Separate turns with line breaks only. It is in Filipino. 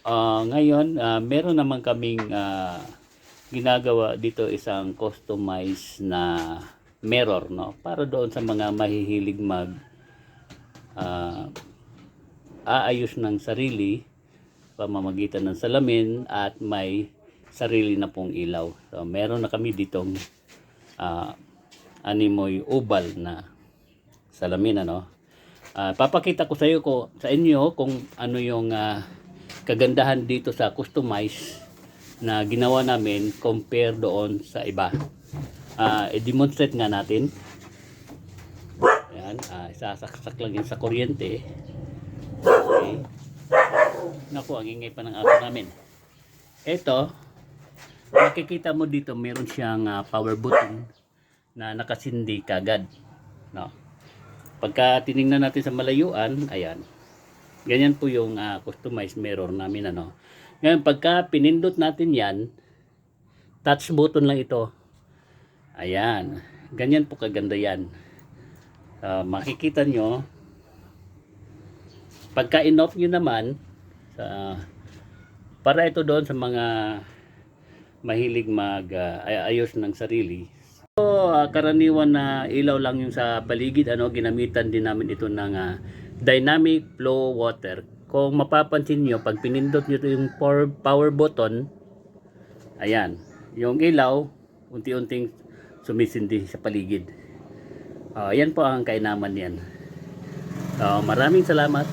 Ngayon, meron naman kaming ginagawa dito, isang customized na mirror, no? Para doon sa mga mahihilig ah, aayos ng sarili pamamagitan ng salamin at may sarili na pong ilaw. So, meron na kami ditong animoy oval na salamin, ano? Papakita ko sa inyo kung ano yung kagandahan dito sa customize na ginawa namin compare doon sa iba. I-demonstrate nga natin. Ayan, isasaksak lang yun sa kuryente. Okay. Naku, ang ingay pa ng aso namin. Ito, makikita mo dito meron siyang power button na nakasindi kagad, no? Pagka tiningnan natin sa malayuan, ayan. Ganyan po yung customized mirror namin, ano. Ngayon, pagka pinindot natin yan, touch button lang ito. Ayan. Ganyan po kaganda yan. Makikita nyo, pagka in-off nyo naman, para ito doon sa mga mahilig ayos ng sarili. So, karaniwan na ilaw lang yung sa paligid, ano, ginamitan din namin ito ng dynamic flow water. Kung mapapansin nyo, pag pinindot nyo ito yung power button, ayan, yung ilaw unti-unting sumisindi sa paligid. Yan po ang kainaman yan. Maraming salamat.